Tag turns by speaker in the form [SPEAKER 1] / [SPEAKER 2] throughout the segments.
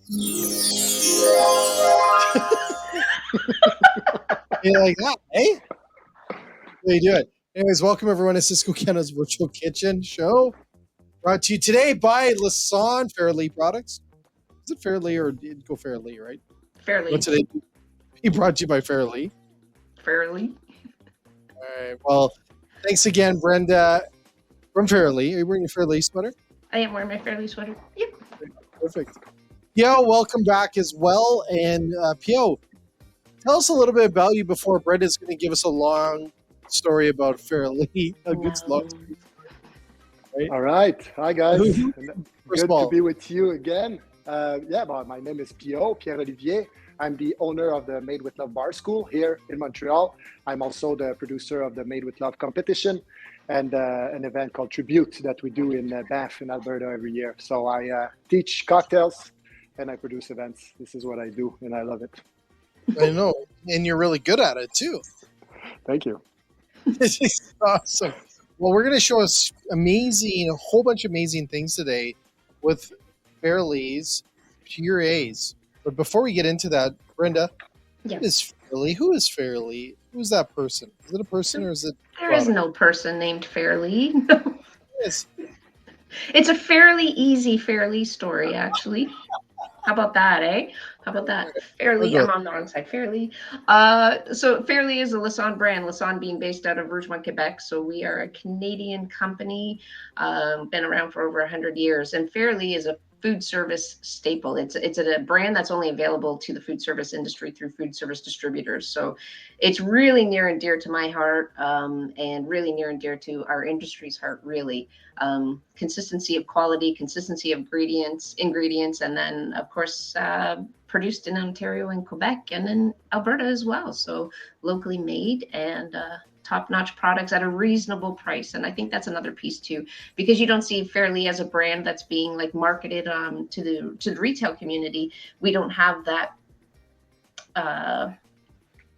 [SPEAKER 1] You like that, eh? How you doing? Anyways, welcome everyone to Cisco Canada's Virtual Kitchen Show. Brought to you today by Lasan Fairlee Products. Is it Fairlee or did it go Fairlee, right?
[SPEAKER 2] Fairlee.
[SPEAKER 1] But today he brought to you by Fairlee.
[SPEAKER 2] Fairlee.
[SPEAKER 1] All right. Well, thanks again, Brenda from Fairlee. Are you wearing a Fairlee sweater?
[SPEAKER 2] I am wearing my Fairlee sweater. Yep.
[SPEAKER 1] Perfect. Pio, welcome back as well. And Pio, tell us a little bit about you before Brenda's going to give us a long story about Fairlee. A good long story.
[SPEAKER 3] Right? All right. Hi, guys. Good
[SPEAKER 1] to
[SPEAKER 3] be with you again. My name is Pierre Olivier. I'm the owner of the Made with Love Bar School here in Montreal. I'm also the producer of the Made with Love competition and an event called Tribute that we do in Banff in Alberta every year. So I teach cocktails and I produce events. This is what I do and I love it.
[SPEAKER 1] I know. And you're really good at it too.
[SPEAKER 3] Thank you.
[SPEAKER 1] This is awesome. Well, we're going to show us a whole bunch of amazing things today with Fairlee's purees. But before we get into that, Brenda,
[SPEAKER 2] Yeah.
[SPEAKER 1] Who is Fairlee? Who is Fairlee? Who's that person? Is it a person or is it?
[SPEAKER 2] There is no person named Fairlee. No.
[SPEAKER 1] Yes.
[SPEAKER 2] It's a fairly easy Fairlee story, actually. How about that, eh? How about that? Fairlee, I'm on the wrong side. Fairlee. So Fairlee is a Lasan brand, Lasan being based out of Rougemont, Quebec. So we are a Canadian company, been around for over 100 years. And Fairlee is a food service staple. It's a brand that's only available to the food service industry through food service distributors. So it's really near and dear to my heart, and really near and dear to our industry's heart, really. Consistency of quality, consistency of ingredients, and then of course produced in Ontario and Quebec and in Alberta as well. So locally made and top-notch products at a reasonable price. And I think that's another piece too, because you don't see Fairlee as a brand that's being like marketed to the retail community. We don't have that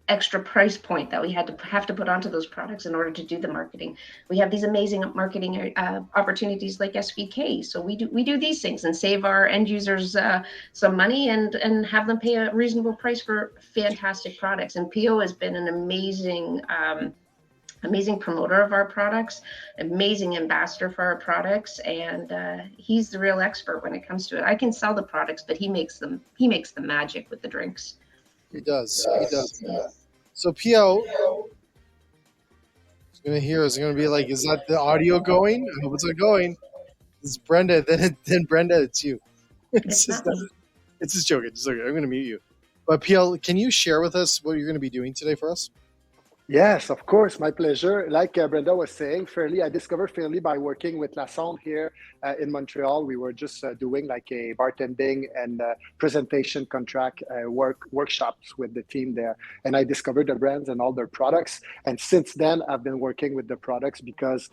[SPEAKER 2] extra price point that we have to put onto those products in order to do the marketing. We have these amazing marketing opportunities like SVK. So we do these things and save our end users some money and have them pay a reasonable price for fantastic products. And PO has been an amazing promoter of our products, amazing ambassador for our products, and he's the real expert when it comes to it. I can sell the products, but he makes the magic with the drinks.
[SPEAKER 1] He does. Yeah. So Pio, is going to be like, is that the audio going? I hope it's not going. It's Brenda. Then Brenda, it's you. It's just joking. I'm going to mute you. But Pio, can you share with us what you're going to be doing today for us?
[SPEAKER 3] Yes, of course, my pleasure. Like Brenda was saying, Fairlee, I discovered Fairlee by working with Lasan here in Montreal. We were just doing like a bartending and presentation contract workshops with the team there. And I discovered the brands and all their products. And since then, I've been working with the products because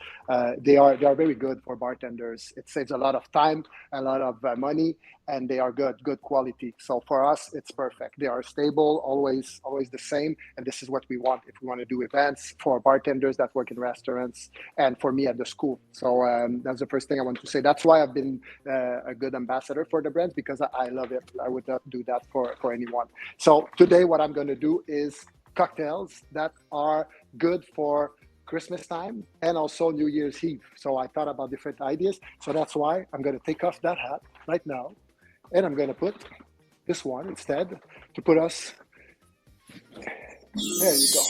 [SPEAKER 3] they are very good for bartenders. It saves a lot of time, a lot of money, and they are good quality. So for us, it's perfect. They are stable, always the same. And this is what we want if we want to do events for bartenders that work in restaurants and for me at the school. So that's the first thing I want to say. That's why I've been a good ambassador for the brands, because I love it. I would not do that for anyone. So today what I'm going to do is cocktails that are good for Christmas time and also New Year's Eve. So I thought about different ideas. So that's why I'm going to take off that hat right now. And I'm going to put this one instead to put us. There you go.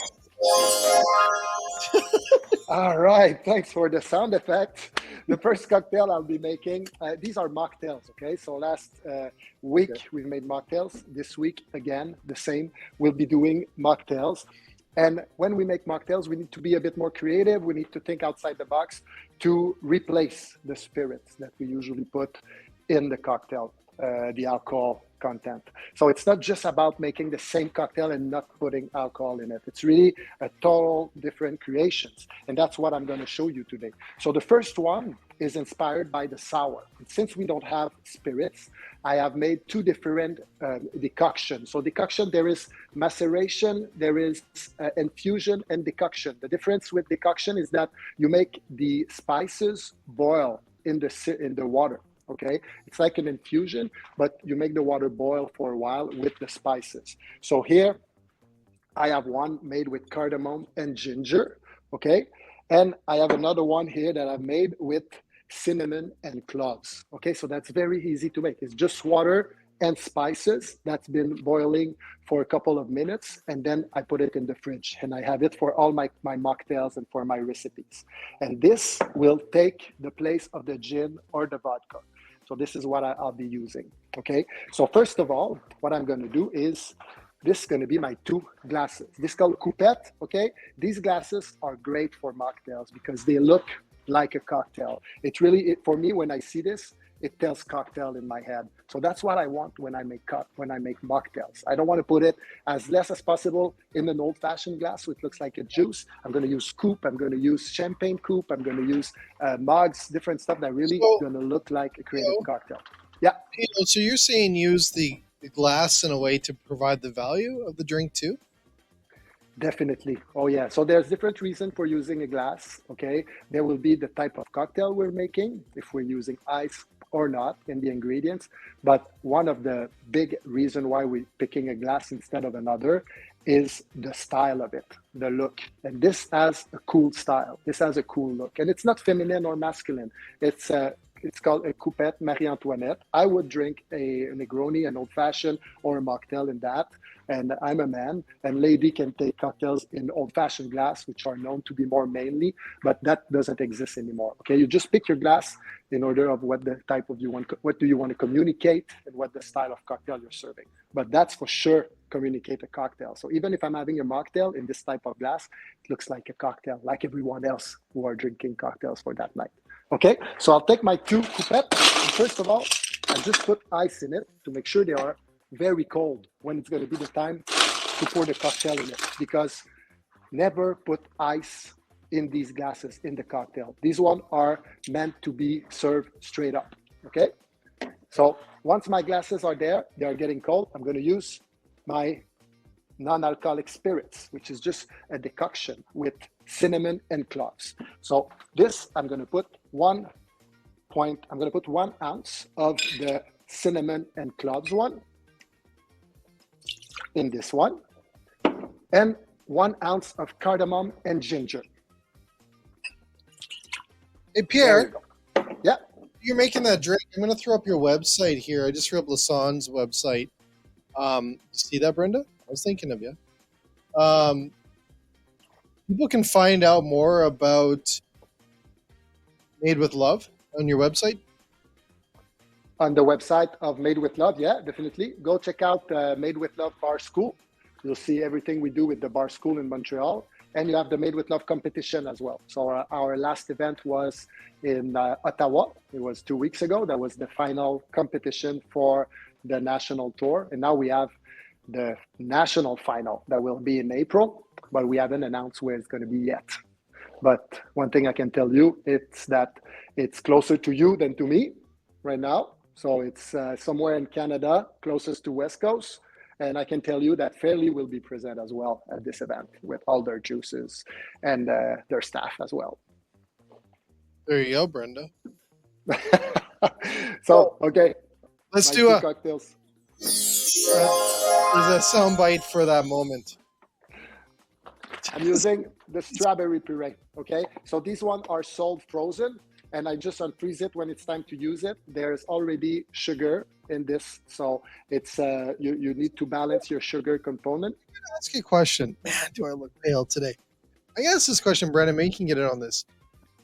[SPEAKER 3] All right. Thanks for the sound effect. The first cocktail I'll be making, these are mocktails, okay? So last week we made mocktails. This week, again, the same. We'll be doing mocktails. And when we make mocktails, we need to be a bit more creative. We need to think outside the box to replace the spirits that we usually put in the cocktail. The alcohol content. So it's not just about making the same cocktail and not putting alcohol in it. It's really a total different creations. And that's what I'm going to show you today. So the first one is inspired by the sour. And since we don't have spirits, I have made two different decoctions. So decoction, there is maceration, there is infusion and decoction. The difference with decoction is that you make the spices boil in the water. Okay, it's like an infusion, but you make the water boil for a while with the spices. So here I have one made with cardamom and ginger. Okay, and I have another one here that I made with cinnamon and cloves. Okay, so that's very easy to make. It's just water and spices that's been boiling for a couple of minutes, and then I put it in the fridge, and I have it for all my mocktails and for my recipes. And this will take the place of the gin or the vodka. So this is what I'll be using. Okay, so first of all, what I'm going to do is, this is going to be my 2 glasses. This is called coupette. Okay, these glasses are great for mocktails because they look like a cocktail. For me, when I see this, it tells cocktail in my head. So that's what I want when I make mocktails. I don't want to put it as less as possible in an old-fashioned glass, which looks like a juice. I'm going to use coupe. I'm going to use champagne coupe. I'm going to use mugs, different stuff that really going to look like a creative cocktail. Yeah.
[SPEAKER 1] So you're saying use the glass in a way to provide the value of the drink too?
[SPEAKER 3] Definitely. Oh yeah. So there's different reason for using a glass. Okay. There will be the type of cocktail we're making, if we're using ice or not in the ingredients. But one of the big reason why we're picking a glass instead of another is the style of it, the look. And this has a cool style. This has a cool look. And it's not feminine or masculine. It's called a coupette Marie Antoinette. I would drink a Negroni, an old-fashioned, or a mocktail in that. And I'm a man, and lady can take cocktails in old-fashioned glass, which are known to be more manly, but that doesn't exist anymore. Okay, you just pick your glass in order of what the type of what do you want to communicate, and what the style of cocktail you're serving. But that's for sure communicate a cocktail. So even if I'm having a mocktail in this type of glass, it looks like a cocktail, like everyone else who are drinking cocktails for that night. Okay, so I'll take my 2 coupettes. First of all, I just put ice in it to make sure they are very cold when it's going to be the time to pour the cocktail in it, because never put ice in these glasses in the cocktail. These ones are meant to be served straight up. Okay, so once my glasses are there, they are getting cold, I'm going to use my non-alcoholic spirits, which is just a decoction with cinnamon and cloves. So this, I'm going to put 1 ounce of the cinnamon and cloves one in this one, and 1 ounce of cardamom and ginger.
[SPEAKER 1] Hey, Pierre.
[SPEAKER 3] Yeah.
[SPEAKER 1] You're making that drink. I'm going to throw up your website here. I just threw up Lasson's website. See that, Brenda? I was thinking of you. People can find out more about Made with Love on your website.
[SPEAKER 3] On the website of Made with Love, yeah, definitely. Go check out Made with Love Bar School. You'll see everything we do with the bar school in Montreal. And you have the Made with Love competition as well. So our last event was in Ottawa. It was 2 weeks ago. That was the final competition for the national tour. And now we have the national final that will be in April, but we haven't announced where it's going to be yet. But one thing I can tell you, it's that it's closer to you than to me right now. So it's somewhere in Canada, closest to West Coast. And I can tell you that Fairlee will be present as well at this event with all their juices and their staff as well.
[SPEAKER 1] There you go, Brenda.
[SPEAKER 3] So, okay.
[SPEAKER 1] Let's do a
[SPEAKER 3] cocktails.
[SPEAKER 1] There's a soundbite for that moment.
[SPEAKER 3] I'm using the strawberry puree, okay? So these ones are sold frozen, and I just unfreeze it when it's time to use it. There's already sugar in this, so it's you need to balance your sugar component.
[SPEAKER 1] I'm gonna ask you a question. Man, do I look pale today? I guess this question, Brandon, maybe you can get it on this.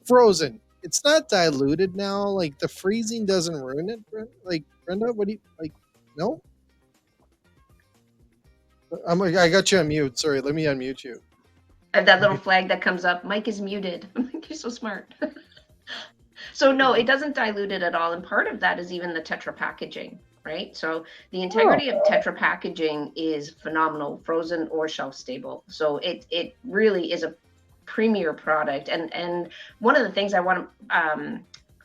[SPEAKER 1] Frozen. It's not diluted now. Like the freezing doesn't ruin it. Like Brenda, what do you like? No. I got you on mute. Sorry, let me unmute you.
[SPEAKER 2] That little flag that comes up, Mike is muted. You're so smart. So no, it doesn't dilute it at all. And part of that is even the Tetra packaging, right? So the integrity of Tetra packaging is phenomenal, frozen or shelf stable. So it really is a premier product. And one of the things I want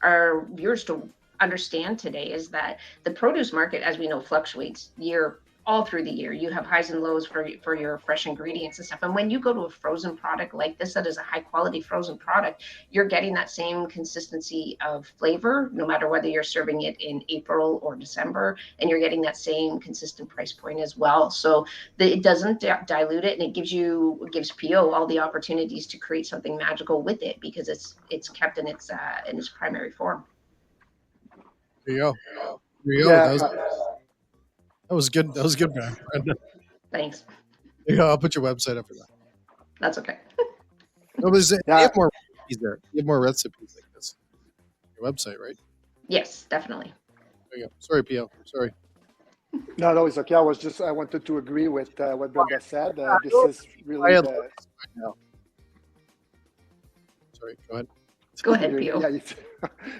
[SPEAKER 2] our viewers to understand today is that the produce market, as we know, fluctuates year all through the year. You have highs and lows for your fresh ingredients and stuff. And when you go to a frozen product like this, that is a high quality frozen product, you're getting that same consistency of flavor, no matter whether you're serving it in April or December, and you're getting that same consistent price point as well. So it doesn't dilute it, and it gives PO all the opportunities to create something magical with it, because it's kept in its primary form.
[SPEAKER 1] There you go. There you go.
[SPEAKER 3] Yeah,
[SPEAKER 1] That was good. That was good, man.
[SPEAKER 2] Thanks.
[SPEAKER 1] There you go. I'll put your website up for that.
[SPEAKER 2] That's okay.
[SPEAKER 1] No, but you
[SPEAKER 3] Yeah.
[SPEAKER 1] have more recipes there. You have more recipes like this. Your website, right?
[SPEAKER 2] Yes, definitely.
[SPEAKER 1] There you go. Sorry, P.O. Sorry.
[SPEAKER 3] No, it's okay. I wanted to agree with what Brenda said. This is really
[SPEAKER 1] Sorry, go ahead.
[SPEAKER 2] Go ahead, P.O.
[SPEAKER 3] Yeah,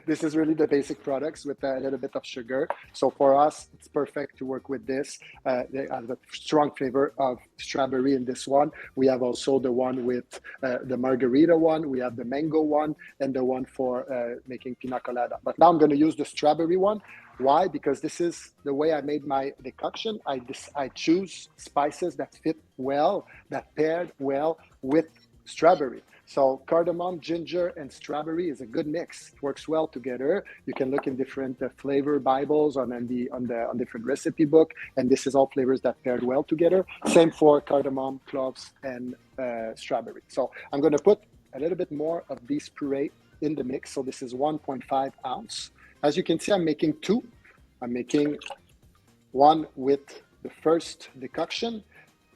[SPEAKER 3] this is really the basic products with a little bit of sugar. So for us, it's perfect to work with this. They have a strong flavor of strawberry in this one. We have also the one with the margarita one. We have the mango one and the one for making pina colada. But now I'm going to use the strawberry one. Why? Because this is the way I made my decoction. I choose spices that fit well, that paired well with strawberry. So cardamom, ginger, and strawberry is a good mix. It works well together. You can look in different flavor Bibles on different recipe book, and this is all flavors that paired well together. Same for cardamom, cloves, and strawberry. So I'm going to put a little bit more of these puree in the mix. So this is 1.5 ounce. As you can see, I'm making two. I'm making one with the first decoction,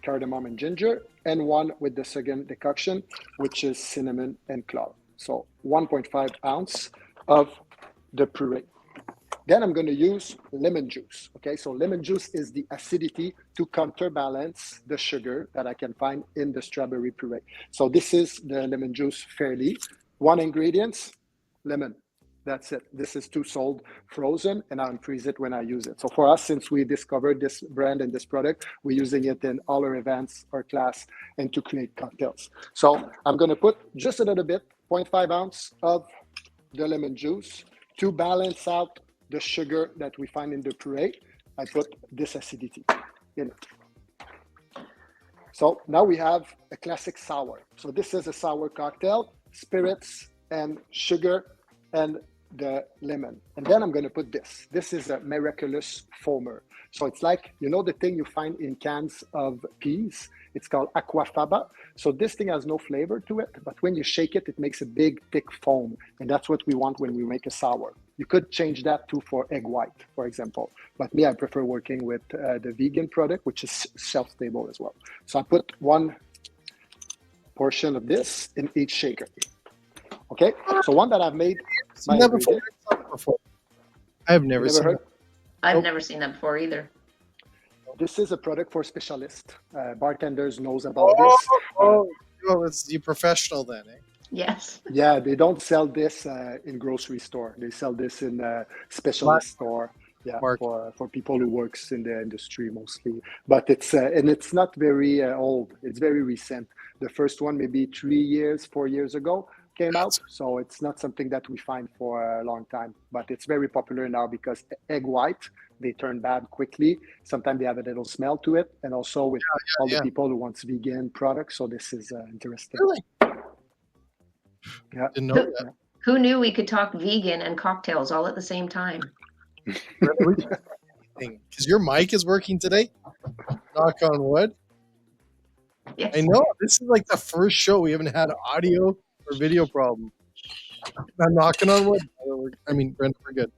[SPEAKER 3] cardamom and ginger, and one with the second decoction, which is cinnamon and clove. So 1.5 ounce of the puree. Then I'm going to use lemon juice. Okay, so lemon juice is the acidity to counterbalance the sugar that I can find in the strawberry puree. So this is the lemon juice Fairlee. One ingredient, lemon. That's it. This is 2 sold frozen, and I'll freeze it when I use it. So for us, since we discovered this brand and this product, we're using it in all our events, our class, and to create cocktails. So I'm going to put just a little bit, 0.5 ounce of the lemon juice to balance out the sugar that we find in the puree. I put this acidity in it. So now we have a classic sour. So this is a sour cocktail, spirits and sugar and the lemon. And then I'm going to put this. This is a miraculous foamer. So it's like, you know, the thing you find in cans of peas. It's called aquafaba. So this thing has no flavor to it, but when you shake it, it makes a big, thick foam. And that's what we want when we make a sour. You could change that too for egg white, for example. But me, I prefer working with the vegan product, which is shelf-stable as well. So I put 1 portion of this in each shaker. Okay, so one that I've made.
[SPEAKER 1] I have never seen
[SPEAKER 3] heard?
[SPEAKER 2] I've never seen that before either.
[SPEAKER 3] This is a product for specialists. Bartenders knows about this.
[SPEAKER 1] Oh, it's the professional then, eh?
[SPEAKER 2] Yes.
[SPEAKER 3] Yeah, they don't sell this in grocery store. They sell this in a specialist store. Yeah, for people who works in the industry mostly. But it's and it's not very old. It's very recent. The first one maybe 3 years, 4 years ago came out. So it's not something that we find for a long time. But it's very popular now because egg white, they turn bad quickly. Sometimes they have a little smell to it. And also with the people who wants vegan products. So this is interesting.
[SPEAKER 1] Really?
[SPEAKER 3] Yeah.
[SPEAKER 1] Didn't know that.
[SPEAKER 2] Who knew we could talk vegan and cocktails all at the same time?
[SPEAKER 1] Because your mic is working today. Knock on wood.
[SPEAKER 2] Yes.
[SPEAKER 1] I know. This is like the first show we haven't had audio or video problem. I'm knocking on wood. I mean, Brenda, we're good.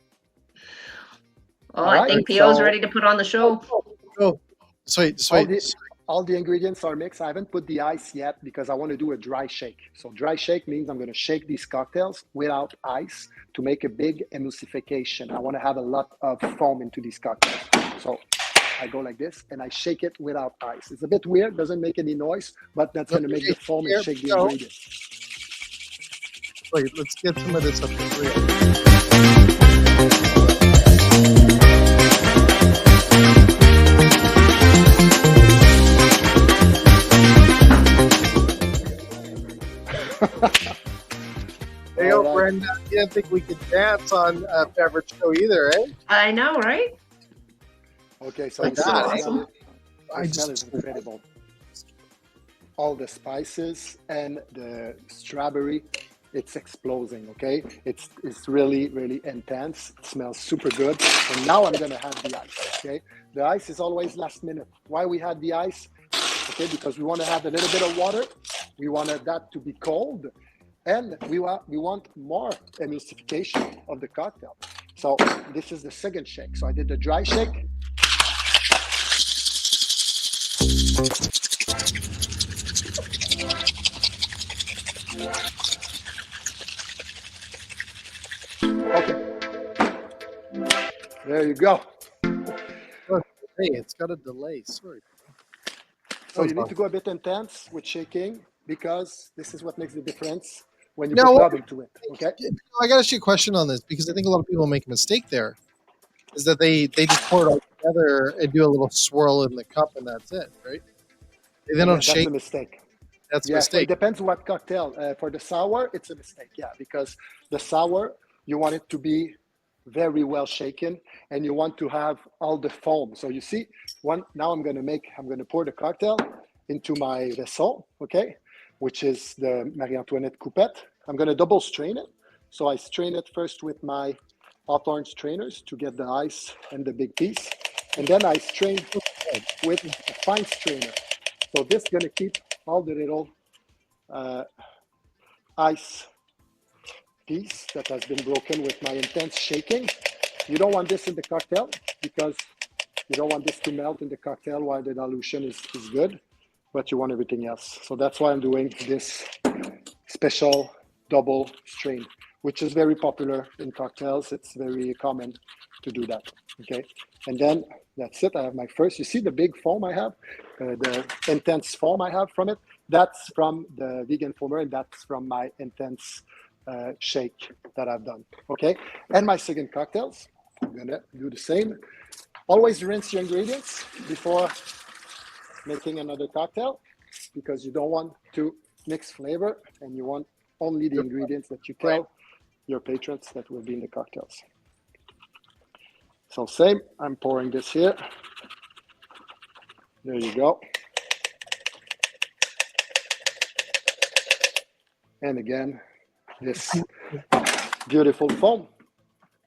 [SPEAKER 2] Oh, I think PO's ready to put on the show.
[SPEAKER 1] Oh, sweet.
[SPEAKER 3] All the ingredients are mixed. I haven't put the ice yet because I want to do a dry shake. So dry shake means I'm going to shake these cocktails without ice to make a big emulsification. I want to have a lot of foam into these cocktails. So I go like this and I shake it without ice. It's a bit weird, doesn't make any noise, but that's going to make the foam and shake the ingredients.
[SPEAKER 1] Wait, let's get some of this up here. Hey,
[SPEAKER 3] right.
[SPEAKER 1] Brenda, you didn't think we could dance on a beverage show either, eh?
[SPEAKER 2] I know, right?
[SPEAKER 3] Okay, so
[SPEAKER 2] That's so awesome.
[SPEAKER 3] The smell is incredible. All the spices and the strawberry, it's exploding, okay? It's really, really intense. It smells super good. And now I'm gonna have the ice, okay? The ice is always last minute. Why we had the ice? Okay, because we wanna have a little bit of water. We wanted that to be cold. And we want more emulsification of the cocktail. So this is the second shake. So I did the dry shake. Okay. There you go.
[SPEAKER 1] Hey, it's got a delay. Sorry.
[SPEAKER 3] So you need to go a bit intense with shaking because this is what makes the difference when you
[SPEAKER 1] Now,
[SPEAKER 3] put
[SPEAKER 1] what-
[SPEAKER 3] love into it. Okay.
[SPEAKER 1] I got to ask you a question on this because I think a lot of people make a mistake there. Is that they just pour it all together and do a little swirl in the cup and that's it, right? They then don't
[SPEAKER 3] That's
[SPEAKER 1] shake.
[SPEAKER 3] a mistake.
[SPEAKER 1] That's a
[SPEAKER 3] Yeah, it
[SPEAKER 1] mistake.
[SPEAKER 3] depends what cocktail. For the sour, it's a mistake. Yeah, because the sour, you want it to be very well shaken and you want to have all the foam. So you see, now I'm going to pour the cocktail into my vessel, okay, which is the Marie Antoinette coupette. I'm going to double strain it. So I strain it first with my Hawthorne strainers to get the ice and the big piece. And then I strain with a fine strainer. So this is going to keep all the little ice piece that has been broken with my intense shaking. You don't want this in the cocktail because you don't want this to melt in the cocktail while the dilution is good, but you want everything else. So that's why I'm doing this special double strain, which is very popular in cocktails. It's very common to do that, okay? And then that's it. I have my first, you see the big foam I have, the intense foam I have from it. That's from the vegan foamer and that's from my intense shake that I've done, okay? And my second cocktails, I'm gonna do the same. Always rinse your ingredients before making another cocktail because you don't want to mix flavor and you want only the ingredients that you tell your patrons that will be in the cocktails. So same, I'm pouring this here. There you go. And again, this beautiful foam.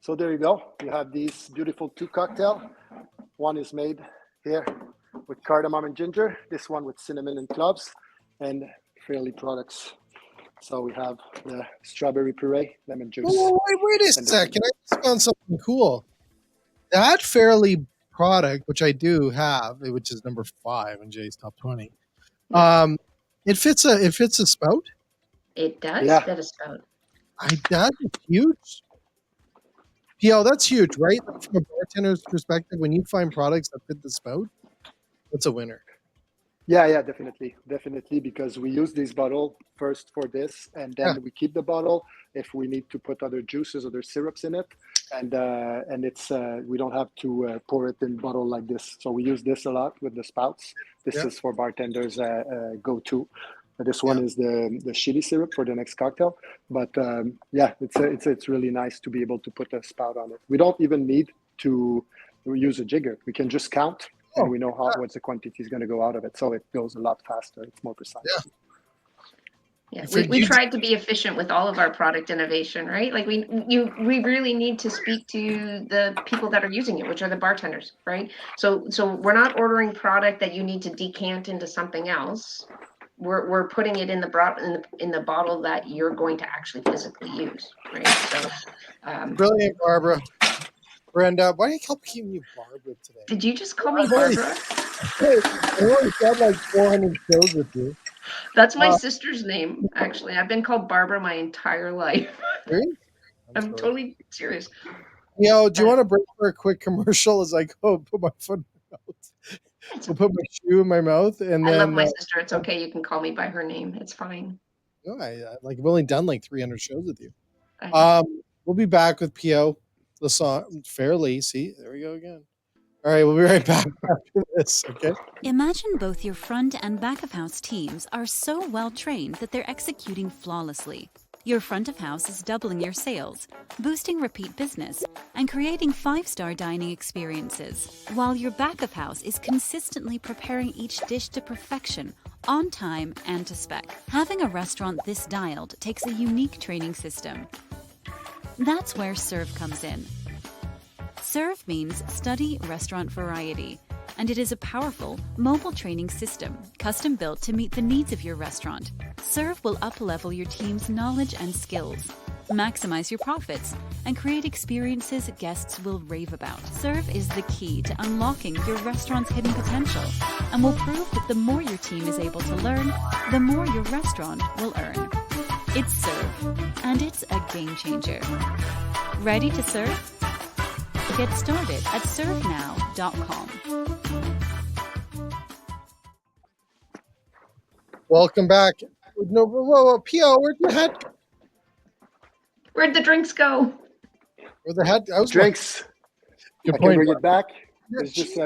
[SPEAKER 3] So there you go. You have these beautiful two cocktails. One is made here with cardamom and ginger. This one with cinnamon and cloves and Fairlee products. So we have the strawberry puree, lemon juice.
[SPEAKER 1] Oh, wait a second. I just found something cool. That Fairlee product, which I do have, which is number 5 in Jay's top 20. It fits a spout.
[SPEAKER 2] It does
[SPEAKER 3] Yeah.
[SPEAKER 2] fit a spout.
[SPEAKER 1] That's huge. PL, that's huge, right? From a bartender's perspective, when you find products that fit the spout, that's a winner.
[SPEAKER 3] Yeah, definitely, because we use this bottle first for this, and then we keep the bottle if we need to put other juices, other syrups in it, and it's we don't have to pour it in bottle like this. So we use this a lot with the spouts. This is for bartenders' go-to. This one is the chili syrup for the next cocktail, but it's really nice to be able to put a spout on it. We don't even need to use a jigger. We can just count. And we know what the quantity is going to go out of it, so it goes a lot faster. It's more precise.
[SPEAKER 2] Yeah, we tried to be efficient with all of our product innovation, right? Like we really need to speak to the people that are using it, which are the bartenders, right? So we're not ordering product that you need to decant into something else. We're putting it in the bottle that you're going to actually physically use, right? So
[SPEAKER 1] Brilliant, Barbara. Brenda, why do you keep you Barbara today?
[SPEAKER 2] Did you just call me Barbara?
[SPEAKER 1] I've already got like 400 shows with you.
[SPEAKER 2] That's my sister's name, actually. I've been called Barbara my entire life.
[SPEAKER 1] Really?
[SPEAKER 2] I'm totally serious.
[SPEAKER 1] Yo, do you want to break for a quick commercial as I go put my foot in my mouth? I'll put my shoe in my mouth and then.
[SPEAKER 2] I love my sister. It's okay. You can call me by her name. It's fine.
[SPEAKER 1] No, I've only done like 300 shows with you.
[SPEAKER 2] I
[SPEAKER 1] We'll be back with P.O. The song Fairlee. See, there we go again. All right, we'll be right back after this, okay?
[SPEAKER 4] Imagine both your front and back of house teams are so well trained that they're executing flawlessly. Your front of house is doubling your sales, boosting repeat business, and creating 5-star dining experiences, while your back of house is consistently preparing each dish to perfection, on time and to spec. Having a restaurant this dialed takes a unique training system. That's where Serve comes in. Serve means study restaurant variety, and it is a powerful, mobile training system, custom built to meet the needs of your restaurant. Serve will up-level your team's knowledge and skills, maximize your profits, and create experiences guests will rave about. Serve is the key to unlocking your restaurant's hidden potential and will prove that the more your team is able to learn, the more your restaurant will earn. It's Serve, and it's a game changer. Ready to serve? Get started at servenow.com.
[SPEAKER 1] Welcome back. No, whoa, Pio, where'd your head?
[SPEAKER 2] Where'd the drinks go?
[SPEAKER 1] Where the head? I was
[SPEAKER 3] Drinks.
[SPEAKER 1] Good
[SPEAKER 3] I
[SPEAKER 1] point.
[SPEAKER 3] can bring it back.
[SPEAKER 1] Yeah,
[SPEAKER 3] It's just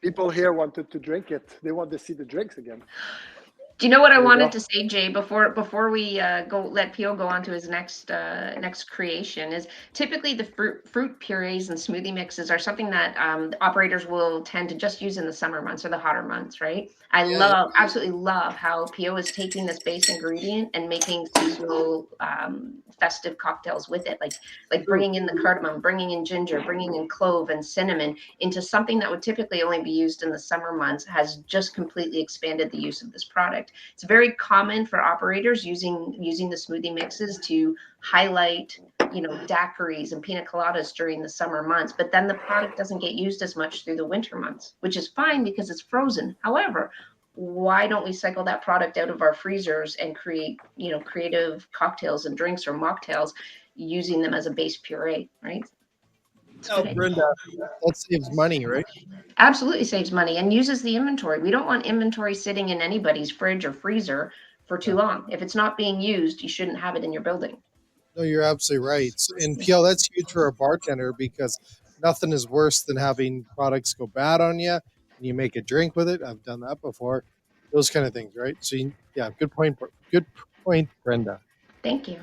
[SPEAKER 3] people here wanted to drink it. They want to see the drinks again.
[SPEAKER 2] Do you know what I
[SPEAKER 3] There you
[SPEAKER 2] wanted
[SPEAKER 3] go.
[SPEAKER 2] to say, Jay, before we go let Pio go on to his next creation? Is typically the fruit purees and smoothie mixes are something that operators will tend to just use in the summer months or the hotter months, right? I absolutely love how Pio is taking this base ingredient and making seasonal festive cocktails with it, like bringing in the cardamom, bringing in ginger, bringing in clove and cinnamon into something that would typically only be used in the summer months. Has just completely expanded the use of this product. It's very common for operators using the smoothie mixes to highlight, daiquiris and pina coladas during the summer months, but then the product doesn't get used as much through the winter months, which is fine because it's frozen. However, why don't we cycle that product out of our freezers and create, creative cocktails and drinks or mocktails using them as a base puree, right?
[SPEAKER 1] Brenda, that saves money, right?
[SPEAKER 2] Absolutely saves money and uses the inventory. We don't want inventory sitting in anybody's fridge or freezer for too long. If it's not being used, you shouldn't have it in your building.
[SPEAKER 1] No, you're absolutely right. And Pio, that's huge for a bartender because nothing is worse than having products go bad on you and you make a drink with it. I've done that before. Those kind of things, right? So, good point. Good point, Brenda.
[SPEAKER 2] Thank you.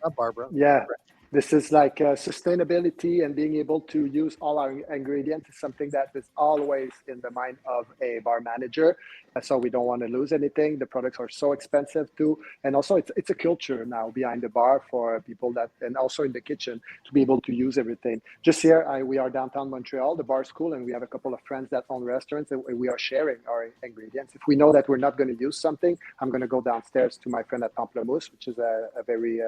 [SPEAKER 1] Not Barbara.
[SPEAKER 3] Yeah, this is like sustainability and being able to use all our ingredients is something that is always in the mind of a bar manager. So we don't want to lose anything. The products are so expensive too. And also it's a culture now behind the bar for people and also in the kitchen to be able to use everything. Just here, we are downtown Montreal, the bar school, and we have a couple of friends that own restaurants and we are sharing our ingredients. If we know that we're not going to use something, I'm going to go downstairs to my friend at Pamplemousse, which is a very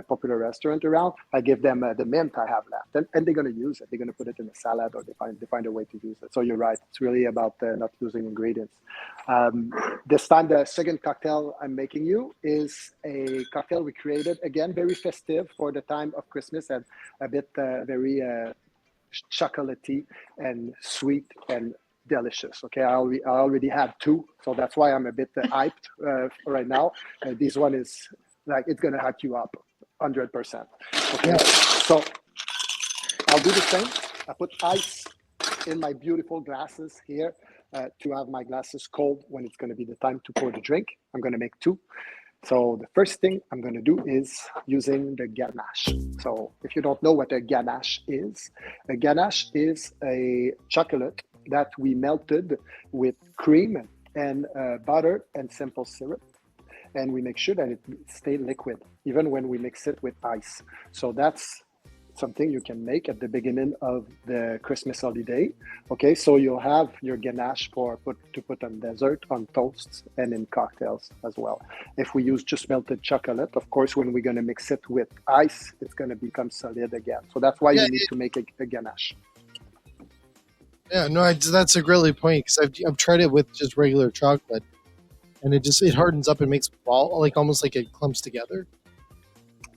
[SPEAKER 3] popular restaurant around. I give them the mint I have left, and they're going to use it. They're going to put it in a salad, or they find a way to use it. So you're right. It's really about not losing ingredients. This time, the second cocktail I'm making you is a cocktail we created, again, very festive for the time of Christmas and a bit very chocolatey and sweet and delicious. Okay, I already had two, so that's why I'm a bit hyped right now. This one is like, it's going to hype you up 100%. Okay, so I'll do the same. I put ice in my beautiful glasses here to have my glasses cold when it's going to be the time to pour the drink. I'm going to make two. So the first thing I'm going to do is using the ganache. So if you don't know what a ganache is a chocolate that we melted with cream and butter and simple syrup. And we make sure that it stays liquid, even when we mix it with ice. So that's something you can make at the beginning of the Christmas holiday. Okay, so you'll have your ganache to put on dessert, on toasts, and in cocktails as well. If we use just melted chocolate, of course, when we're going to mix it with ice, it's going to become solid again. So that's why you need to make a ganache.
[SPEAKER 1] Yeah, no, that's a great point because I've tried it with just regular chocolate. And it hardens up and makes ball, like almost like it clumps together.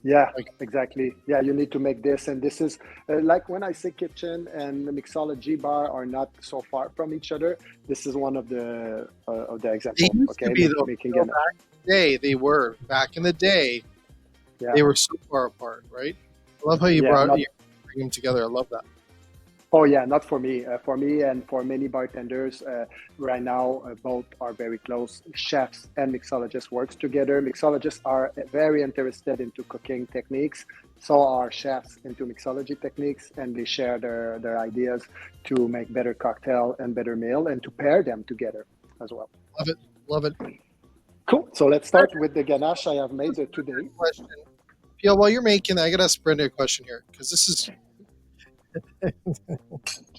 [SPEAKER 3] Yeah, exactly. Yeah, you need to make this. And this is like when I say kitchen and the mixology bar are not so far from each other. This is one of the examples.
[SPEAKER 1] They used to be, back in the day, they were so far apart, right? I love how you bring them together. I love that.
[SPEAKER 3] Oh yeah, not for me. For me and for many bartenders, right now, both are very close. Chefs and mixologists works together. Mixologists are very interested into cooking techniques. So are chefs into mixology techniques, and they share their ideas to make better cocktail and better meal, and to pair them together as well.
[SPEAKER 1] Love it. Love it.
[SPEAKER 3] Cool. So let's start with the ganache I have made today.
[SPEAKER 1] Question. Yeah, while you're making, I gotta ask Brenda a question here because this is.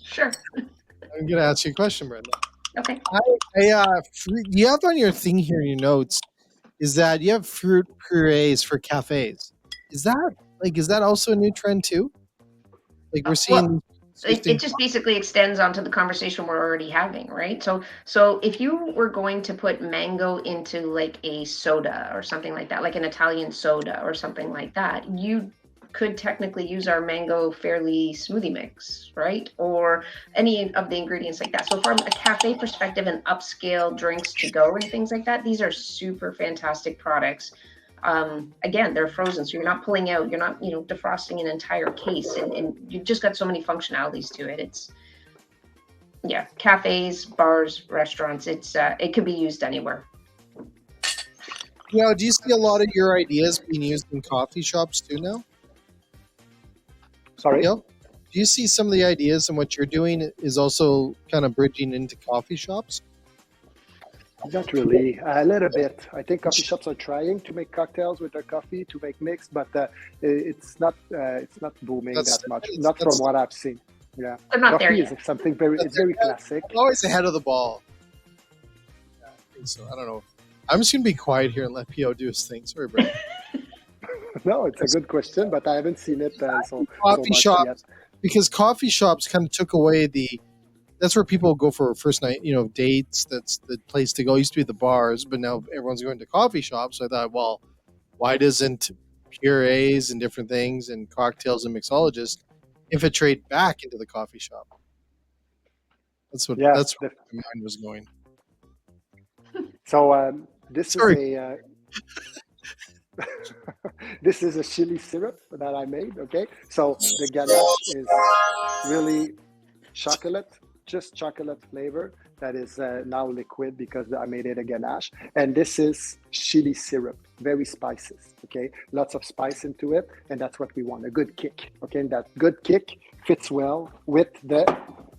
[SPEAKER 2] Sure.
[SPEAKER 1] I'm gonna ask you a question, Brenda.
[SPEAKER 2] Okay.
[SPEAKER 1] You have on your thing here in your notes is that you have fruit purees for cafes. Is that also a new trend too? Like we're seeing.
[SPEAKER 2] It just basically extends onto the conversation we're already having, right? So if you were going to put mango into like a soda or something like that, like an Italian soda or something like that, you could technically use our mango Fairlee smoothie mix, right? Or any of the ingredients like that. So from a cafe perspective and upscale drinks to go and things like that, these are super fantastic products. Again, they're frozen, so you're not pulling out, you're not, defrosting an entire case, and you've just got so many functionalities to it. It's, cafes, bars, restaurants, it could be used anywhere.
[SPEAKER 1] Do you see a lot of your ideas being used in coffee shops too now?
[SPEAKER 3] Sorry?
[SPEAKER 1] Do you see some of the ideas and what you're doing is also kind of bridging into coffee shops?
[SPEAKER 3] Not really. A little bit. I think coffee shops are trying to make cocktails with their coffee to make mix, but it's not booming that much. Not from what I've seen. Yeah,
[SPEAKER 2] they're not
[SPEAKER 3] coffee
[SPEAKER 2] there
[SPEAKER 3] is
[SPEAKER 2] yet.
[SPEAKER 3] something very classic.
[SPEAKER 1] I'm always ahead of the ball. Yeah, I think so. I don't know. I'm just gonna be quiet here and let P.O. do his thing. Sorry, bro.
[SPEAKER 3] No, it's a good question, but I haven't seen it so
[SPEAKER 1] Coffee
[SPEAKER 3] much
[SPEAKER 1] shops,
[SPEAKER 3] yet.
[SPEAKER 1] because coffee shops kind of took away that's where people go for first night, dates. That's the place to go. It used to be the bars, but now everyone's going to coffee shops. So I thought, well, why doesn't purees and different things and cocktails and mixologists infiltrate back into the coffee shop? That's where my mind was going.
[SPEAKER 3] So this
[SPEAKER 1] Sorry.
[SPEAKER 3] is a this is a chili syrup that I made. Okay, so the ganache is really chocolate. Just chocolate flavor that is now liquid because I made it a ganache. And this is chili syrup, very spices, okay? Lots of spice into it, and that's what we want, a good kick, okay? And that good kick fits well with the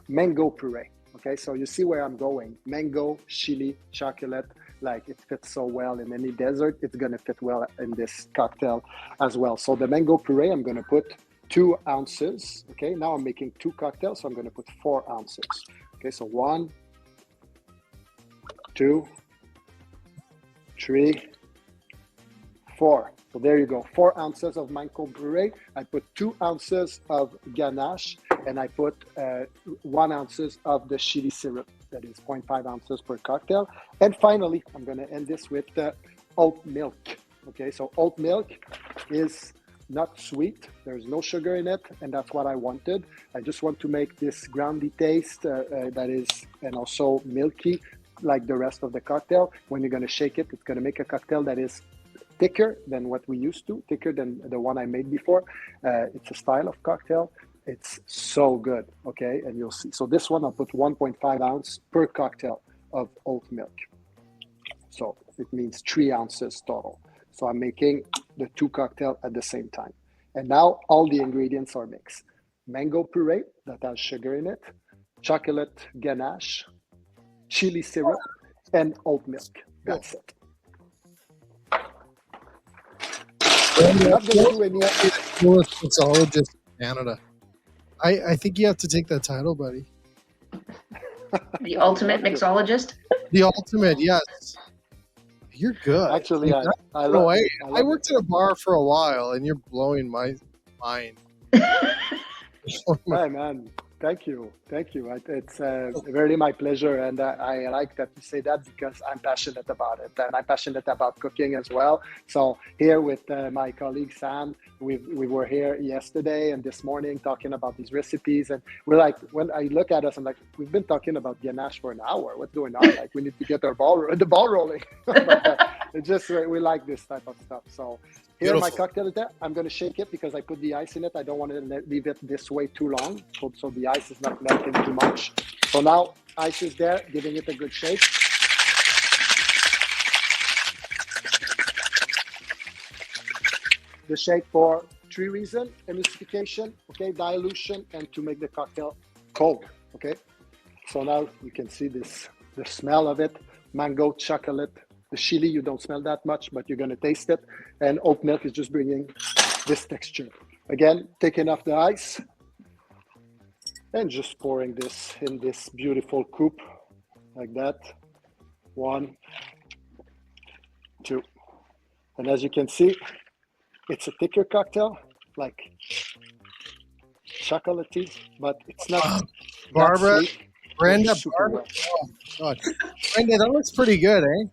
[SPEAKER 3] mango puree, okay? So you see where I'm going. Mango, chili, chocolate, like it fits so well in any dessert. It's gonna fit well in this cocktail as well. So the mango puree, I'm gonna put 2 ounces. Okay, now I'm making 2 cocktails, so I'm going to put 4 ounces. Okay, so 1, 2, 3, 4. So there you go, 4 ounces of mango puree. I put 2 ounces of ganache, and I put 1 ounces of the chili syrup. That is 0.5 ounces per cocktail. And finally, I'm going to end this with oat milk. Okay, so oat milk is not sweet, there's no sugar in it, and that's what I wanted. I just want to make this groundy taste that is, and also milky like the rest of the cocktail. When you're going to shake it, it's going to make a cocktail that is thicker than what we used to, thicker than the one I made before. It's a style of cocktail. It's so good, okay? And you'll see. So this one, I'll put 1.5 ounce per cocktail of oat milk. So it means 3 ounces total. So I'm making the 2 cocktails at the same time. And now all the ingredients are mixed. Mango puree that has sugar in it, chocolate ganache, chili syrup, and oat milk. That's it. I'm not going to do any
[SPEAKER 1] mixologist in Canada. I think you have to take that title, buddy.
[SPEAKER 2] The ultimate mixologist?
[SPEAKER 1] The ultimate, yes. You're good.
[SPEAKER 3] Actually, I
[SPEAKER 1] worked at a bar for a while, and you're blowing my mind.
[SPEAKER 3] Hi, man. Thank you. It's really my pleasure, and I like that you say that because I'm passionate about it, and I'm passionate about cooking as well. So here with my colleague Sam, we were here yesterday and this morning talking about these recipes, and we're like, when I look at us, I'm like, we've been talking about ganache for an hour. What's going on? Like, we need to get the ball rolling. But, It's just we like this type of stuff. So here my cocktail is there. I'm going to shake it because I put the ice in it. I don't want to leave it this way too long, so the ice is not melting too much. So now ice is there, giving it a good shake. The shake for 3 reasons: emulsification, okay, dilution, and to make the cocktail cold, okay. So now you can see this, the smell of it, mango, chocolate, the chili, you don't smell that much, but you're going to taste it. And oat milk is just bringing this texture. Again, taking off the ice and just pouring this in this beautiful coupe like that. 1, 2. And as you can see, it's a thicker cocktail, like chocolatey, but it's not.
[SPEAKER 1] Barbara,
[SPEAKER 3] sweet.
[SPEAKER 1] Brenda,
[SPEAKER 3] Super
[SPEAKER 1] Barbara. Oh, God. Brenda, that looks pretty good, eh?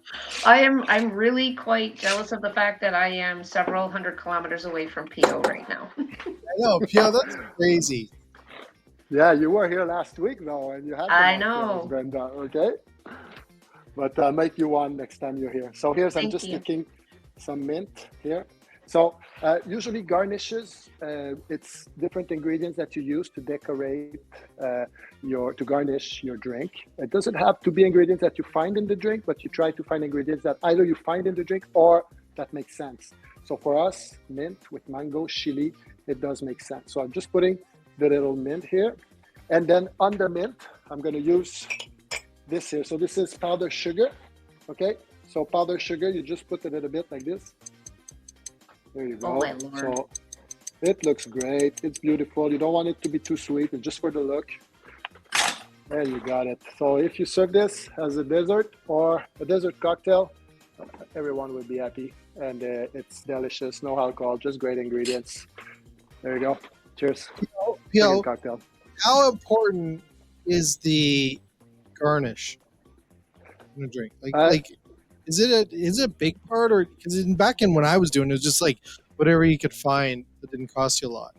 [SPEAKER 2] I'm really quite jealous of the fact that I am several hundred kilometers away from PO right now.
[SPEAKER 1] I know, Pio, that's crazy.
[SPEAKER 3] Yeah, you were here last week though, and you had.
[SPEAKER 2] I know,
[SPEAKER 3] Brenda. Okay, but I'll make you one next time you're here. So here's I'm just taking some mint here. So usually garnishes, it's different ingredients that you use to decorate to garnish your drink. It doesn't have to be ingredients that you find in the drink, but you try to find ingredients that either you find in the drink or that makes sense. So for us, mint with mango, chili, it does make sense. So I'm just putting the little mint here. And then on the mint, I'm going to use this here. So this is powdered sugar. Okay. So powdered sugar, you just put a little bit like this. There you go.
[SPEAKER 2] Oh my Lord.
[SPEAKER 3] So it looks great. It's beautiful. You don't want it to be too sweet. It's just for the look. There you got it. So if you serve this as a dessert or a dessert cocktail, everyone will be happy. And it's delicious. No alcohol, just great ingredients. There you go. Cheers.
[SPEAKER 1] Pio,
[SPEAKER 3] Cocktail.
[SPEAKER 1] how important is the garnish in a drink? Like, is it a big part, or because back in when I was doing it was just like whatever you could find that didn't cost you a lot?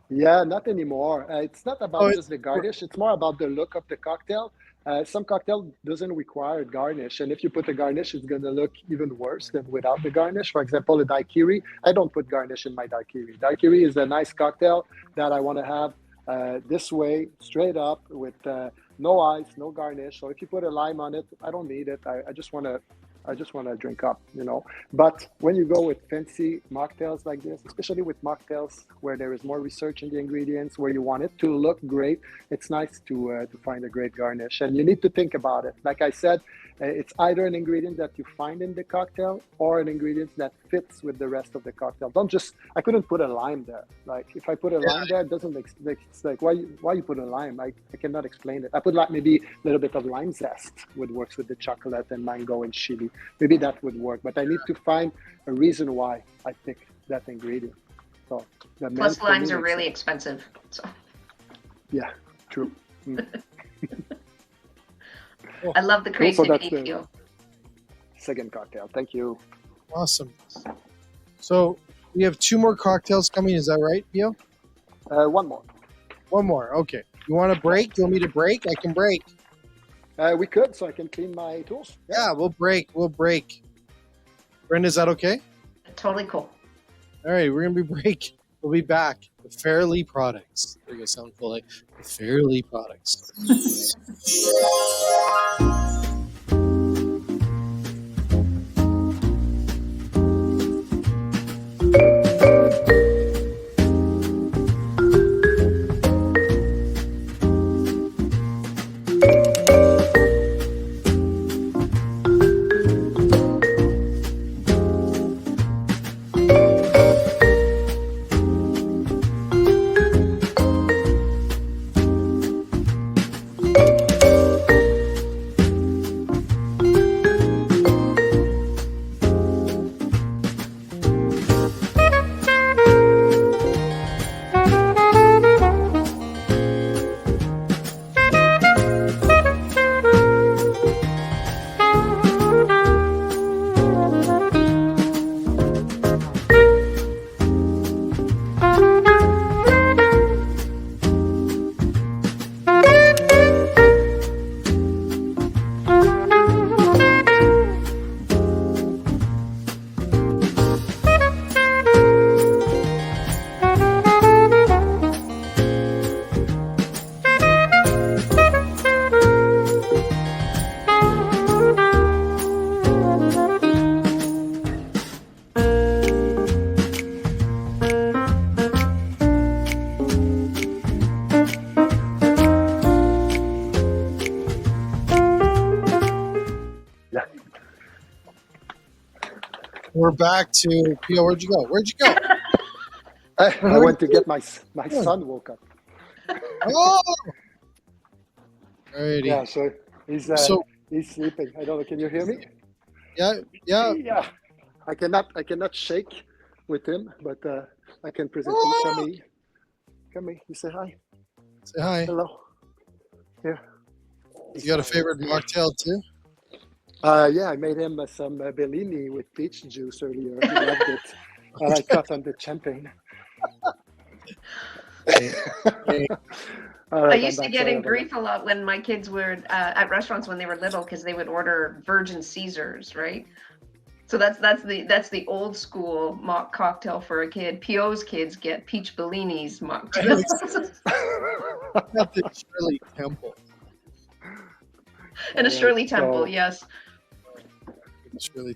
[SPEAKER 3] Yeah, not anymore. It's not about just the garnish. It's more about the look of the cocktail. Some cocktail doesn't require garnish, and if you put a garnish, it's going to look even worse than without the garnish. For example, a daiquiri. I don't put garnish in my daiquiri. Daiquiri is a nice cocktail that I want to have this way, straight up, with no ice, no garnish. So if you put a lime on it, I don't need it. I just want to drink up, you know. But when you go with fancy mocktails like this, especially with mocktails where there is more research in the ingredients, where you want it to look great, it's nice to find a great garnish. And you need to think about it. Like I said, it's either an ingredient that you find in the cocktail or an ingredient that fits with the rest of the cocktail. I couldn't put a lime there. Like if I put a lime there, it doesn't make, it's like, why you put a lime? I cannot explain it. I put like maybe a little bit of lime zest would work with the chocolate and mango and chili. Maybe that would work, but I need to find a reason why I pick that ingredient. So
[SPEAKER 2] plus limes are really expensive. So
[SPEAKER 3] yeah, true.
[SPEAKER 2] I love the creativity.
[SPEAKER 3] So second cocktail. Thank you.
[SPEAKER 1] Awesome. So we have 2 more cocktails coming. Is that right, Pio?
[SPEAKER 3] One more.
[SPEAKER 1] One more. Okay. You want to break? You want me to break? I can break.
[SPEAKER 3] We could, so I can clean my tools.
[SPEAKER 1] Yeah, we'll break. Brenda, is that okay?
[SPEAKER 2] Totally cool.
[SPEAKER 1] All right, we're going to be break. We'll be back with Fairlee products. There you go, sound cool, like with Fairlee products. We're back to Pio. Where'd you go? Where'd you go?
[SPEAKER 3] I went to get my son woke up.
[SPEAKER 1] Oh, alrighty.
[SPEAKER 3] Yeah, so he's sleeping. I don't know. Can you hear me?
[SPEAKER 1] Yeah.
[SPEAKER 3] Yeah. I cannot shake with him, but I can present him. Come here. You say hi.
[SPEAKER 1] Say hi.
[SPEAKER 3] Hello. Here.
[SPEAKER 1] You got a favorite mocktail too?
[SPEAKER 3] Yeah, I made him some Bellini with peach juice earlier. He loved it. And I cut on the champagne.
[SPEAKER 2] I used to get in grief a lot when my kids were at restaurants when they were little because they would order Virgin Caesars, right? So that's the old school mock cocktail for a kid. Pio's kids get peach Bellinis mocktails.
[SPEAKER 1] Not the Shirley Temple.
[SPEAKER 2] And a Shirley Temple, yes.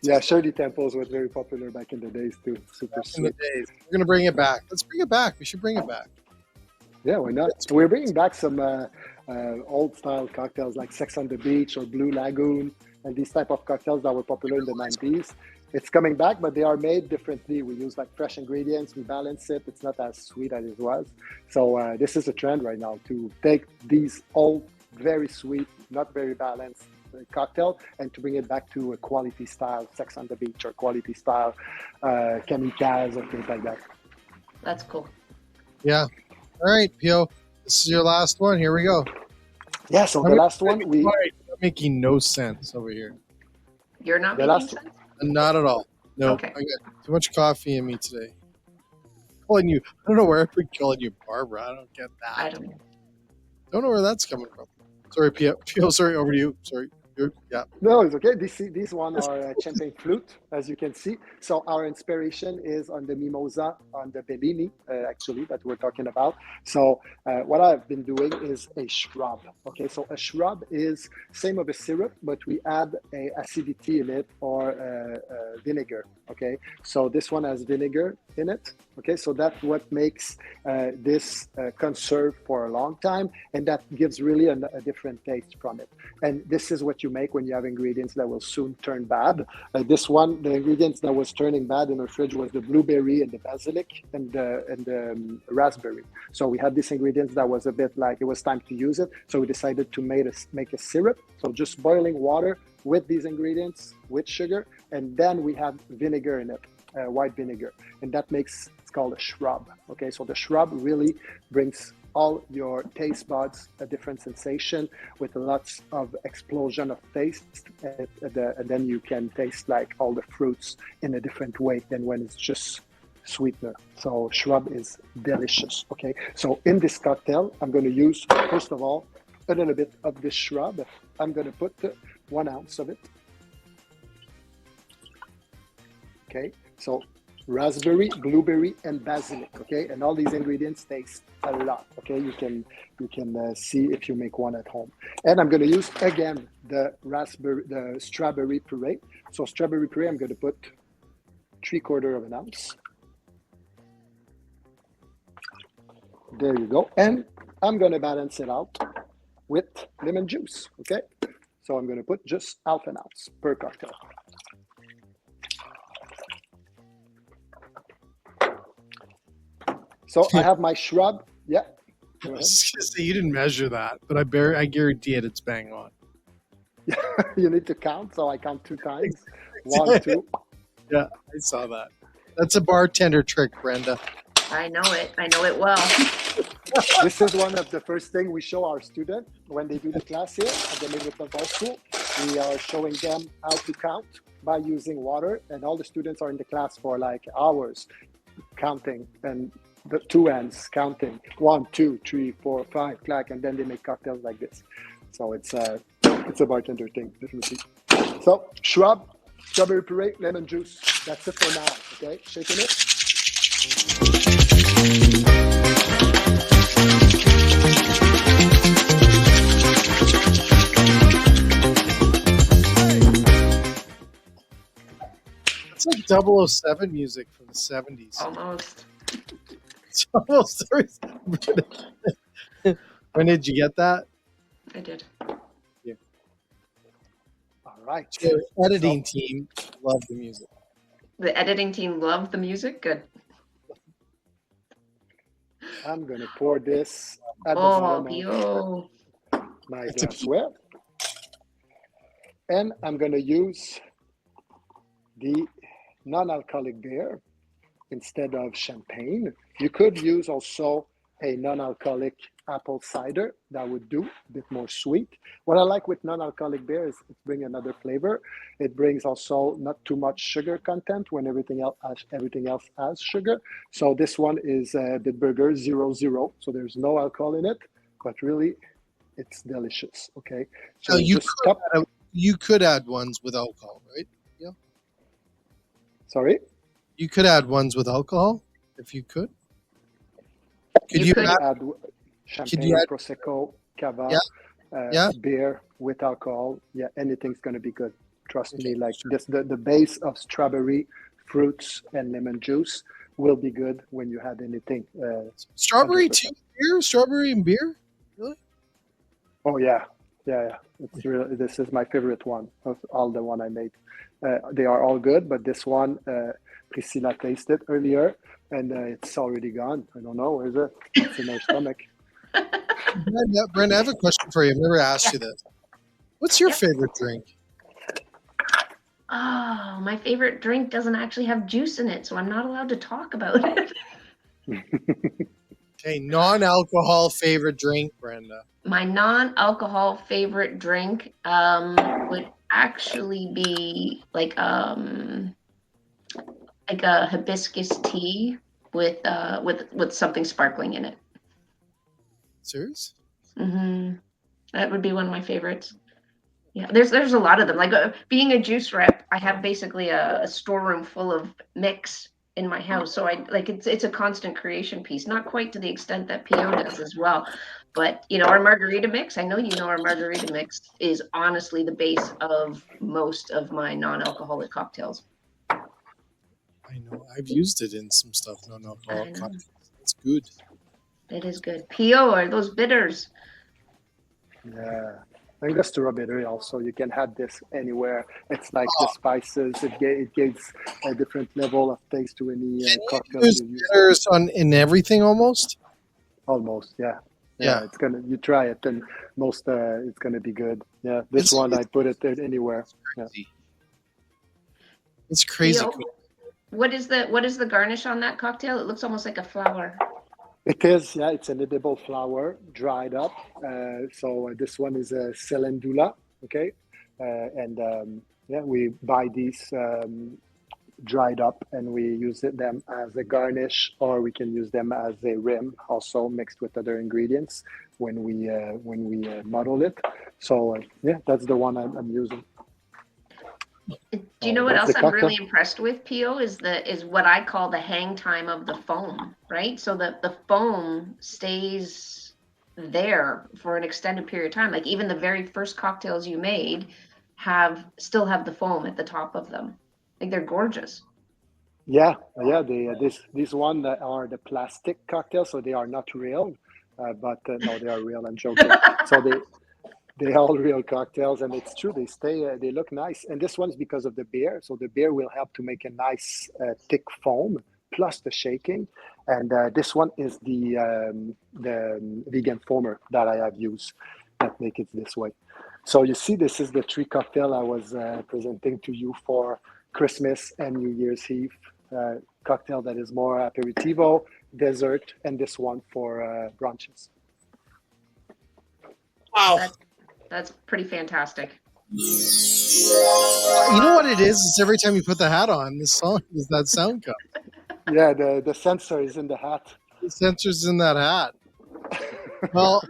[SPEAKER 3] Yeah, Shirley Temples was very popular back in the days too. Super sweet.
[SPEAKER 1] We're gonna bring it back. Let's bring it back. We should bring it back.
[SPEAKER 3] Yeah, why not? We're bringing back some old style cocktails like Sex on the Beach or Blue Lagoon and these type of cocktails that were popular in the 90s. It's coming back, but they are made differently. We use like fresh ingredients. We balance it. It's not as sweet as it was. So this is a trend right now to take these old, very sweet, not very balanced cocktail and to bring it back to a quality style Sex on the Beach or quality style kamikaze or things like that.
[SPEAKER 2] That's cool.
[SPEAKER 1] Yeah. All right, Pio. This is your last one. Here we go.
[SPEAKER 3] Yeah, so the last one
[SPEAKER 1] You're making no sense over here.
[SPEAKER 2] You're not making sense?
[SPEAKER 1] Not at all. No,
[SPEAKER 2] okay.
[SPEAKER 1] I got too much coffee in me today. Calling you, I don't know where I've been calling you Barbara. I don't get that.
[SPEAKER 2] I don't know.
[SPEAKER 1] Don't know where that's coming from. Sorry, Pio. Sorry, over to you. Sorry. Yeah.
[SPEAKER 3] No, it's okay. These one are champagne flute, as you can see. So our inspiration is on the mimosa, on the Bellini, actually, that we're talking about. So what I've been doing is a shrub. Okay, so a shrub is same of a syrup, but we add a acidity in it or vinegar. Okay, so this one has vinegar in it. Okay, so that's what makes this conserve for a long time, and that gives really a different taste from it. And this is what you make when you have ingredients that will soon turn bad. This one, the ingredients that was turning bad in our fridge was the blueberry and the basilic and the raspberry. So we had these ingredients that was a bit like it was time to use it. So we decided to make a syrup. So just boiling water with these ingredients, with sugar, and then we have vinegar in it, white vinegar, and that makes it's called a shrub. Okay, so the shrub really brings all your taste buds a different sensation with lots of explosion of taste, and then you can taste like all the fruits in a different way than when it's just sweetener. So shrub is delicious. Okay, so in this cocktail, I'm going to use first of all a little bit of this shrub. I'm going to put 1 ounce of it. Okay, so raspberry, blueberry, and basilic. Okay, and all these ingredients taste a lot. Okay, you can see if you make one at home. And I'm going to use again the strawberry puree. So strawberry puree, I'm going to put 3/4 ounce. There you go. And I'm going to balance it out with lemon juice. Okay, so I'm going to put just 1/2 ounce per cocktail. So I have my shrub. Yeah.
[SPEAKER 1] I was gonna say, you didn't measure that, but I guarantee it's bang on.
[SPEAKER 3] You need to count, so I count 2 times. 1, 2.
[SPEAKER 1] Yeah, I saw that. That's a bartender trick, Brenda.
[SPEAKER 2] I know it. I know it well.
[SPEAKER 3] This is one of the first things we show our students when they do the class here at the Middleton High School. We are showing them how to count by using water, and all the students are in the class for like hours counting and the 2 hands counting 1, 2, 3, 4, 5, clack, and then they make cocktails like this. So it's a bartender thing, definitely. So shrub, strawberry puree, lemon juice. That's it for now. Okay, shaking it.
[SPEAKER 1] It's like 007 music from the 70s.
[SPEAKER 2] Almost.
[SPEAKER 1] It's almost. When did you get that?
[SPEAKER 2] I did.
[SPEAKER 1] Yeah.
[SPEAKER 3] All right.
[SPEAKER 1] The editing team loved the music.
[SPEAKER 2] The editing team loved the music. Good.
[SPEAKER 3] I'm going to pour this at the
[SPEAKER 2] Oh,
[SPEAKER 3] bottom of
[SPEAKER 2] Pio.
[SPEAKER 3] my glassware. And I'm going to use the non-alcoholic beer instead of champagne. You could use also a non-alcoholic apple cider. That would do a bit more sweet. What I like with non-alcoholic beer is it brings another flavor. It brings also not too much sugar content when everything else has sugar. So this one is Bitburger 00. So there's no alcohol in it, but really it's delicious. Okay. So
[SPEAKER 1] you could add ones with alcohol, right? Yeah.
[SPEAKER 3] Sorry?
[SPEAKER 1] You could add ones with alcohol if you could. Could you
[SPEAKER 3] add champagne, Prosecco, Cava, beer with alcohol? Yeah, anything's going to be good. Trust me. Like this, the base of strawberry, fruits, and lemon juice will be good when you add anything.
[SPEAKER 1] Strawberry tea, beer, strawberry and beer. Really?
[SPEAKER 3] Oh yeah. It's really, this is my favorite one of all the one I made. They are all good, but this one, Priscilla tasted earlier, and it's already gone. I don't know, is it? It's in her stomach.
[SPEAKER 1] Brenda, I have a question for you. I've never asked you this. What's your favorite drink?
[SPEAKER 2] Oh, my favorite drink doesn't actually have juice in it, so I'm not allowed to talk about it.
[SPEAKER 1] Okay, non-alcohol favorite drink, Brenda.
[SPEAKER 2] My non-alcohol favorite drink would actually be like a hibiscus tea with something sparkling in it.
[SPEAKER 1] Serious?
[SPEAKER 2] Mm-hmm. That would be one of my favorites. Yeah, there's a lot of them. Like being a juice rep, I have basically a storeroom full of mix in my house. So I like it's a constant creation piece, not quite to the extent that PO does as well. But our margarita mix, I know our margarita mix is honestly the base of most of my non-alcoholic cocktails.
[SPEAKER 1] I know. I've used it in some stuff. Non-alcoholic cocktails. It's good.
[SPEAKER 2] It is good. PO are those bitters.
[SPEAKER 3] Yeah. Angostura bitter also, you can add this anywhere. It's like the spices. It gives a different level of taste to any cocktail.
[SPEAKER 1] There's bitters in everything almost.
[SPEAKER 3] Almost, yeah. It's you try it and most it's gonna be good. Yeah, this one I put it anywhere. Yeah.
[SPEAKER 1] It's crazy.
[SPEAKER 2] What is the garnish on that cocktail? It looks almost like a flower.
[SPEAKER 3] It is, yeah. It's an edible flower, dried up. So this one is a calendula, okay? We buy these dried up and we use them as a garnish, or we can use them as a rim, also mixed with other ingredients when we muddle it. So that's the one I'm using.
[SPEAKER 2] Do you know what else I'm really impressed with, Pio, is what I call the hang time of the foam, right? So the foam stays there for an extended period of time. Like even the very first cocktails you made still have the foam at the top of them. Like they're gorgeous.
[SPEAKER 3] Yeah. These one are the plastic cocktails, so they are not real, but no, they are real. I'm joking. So they're all real cocktails, and it's true. They look nice. And this one's because of the beer. So the beer will help to make a nice thick foam, plus the shaking. And this one is the vegan foamer that I have used that make it this way. So you see, this is the 3 cocktail I was presenting to you for Christmas and New Year's Eve. Cocktail that is more aperitivo, dessert, and this one for brunches.
[SPEAKER 1] Wow.
[SPEAKER 2] That's pretty fantastic.
[SPEAKER 1] You know what it is? It's every time you put the hat on, this song is that sound come.
[SPEAKER 3] Yeah, the sensor is in the hat.
[SPEAKER 1] The sensor's in that hat. Well,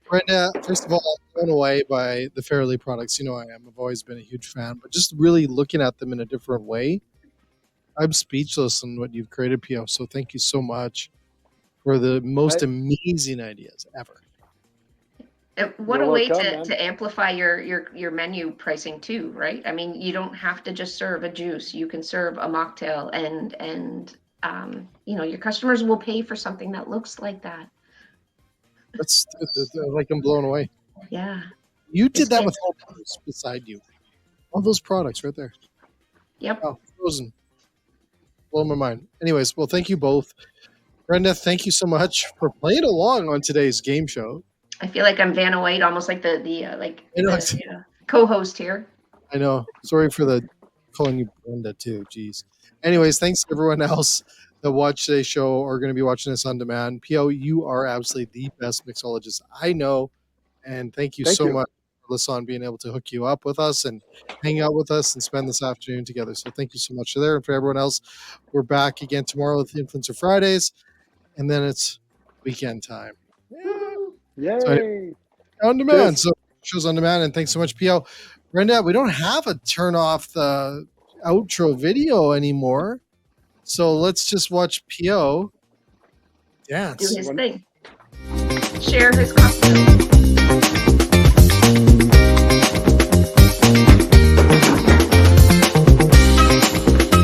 [SPEAKER 1] Brenda, first of all, I'm blown away by the Fairlee products. You know I am. I've always been a huge fan, but just really looking at them in a different way, I'm speechless on what you've created, Pio. So thank you so much for the most amazing ideas ever.
[SPEAKER 2] What a way to amplify your menu pricing too, right? I mean, you don't have to just serve a juice. You can serve a mocktail, and your customers will pay for something that looks like that.
[SPEAKER 1] That's like I'm blown away.
[SPEAKER 2] Yeah.
[SPEAKER 1] You did that with all those beside you. All those products right there.
[SPEAKER 2] Yep.
[SPEAKER 1] Oh, frozen. blow my mind. Anyways, well, thank you both. Brenda, thank you so much for playing along on today's game show.
[SPEAKER 2] I feel like I'm Vanna White, almost like the co-host here.
[SPEAKER 1] I know. Sorry for calling you Brenda too. Jeez. Anyways, thanks to everyone else that watched today's show or going to be watching this on demand. P.O., you are absolutely the best mixologist I know. And thank you so much for Lasan being able to hook you up with us and hang out with us and spend this afternoon together. So thank you so much there. And for everyone else, we're back again tomorrow with Influencer Fridays. And then it's weekend time.
[SPEAKER 3] Yay!
[SPEAKER 1] So, on demand. So shows on demand. And thanks so much, P.O. Brenda, we don't have a turn off the outro video anymore. So let's just watch P.O. dance.
[SPEAKER 2] Do his thing. Share his costume.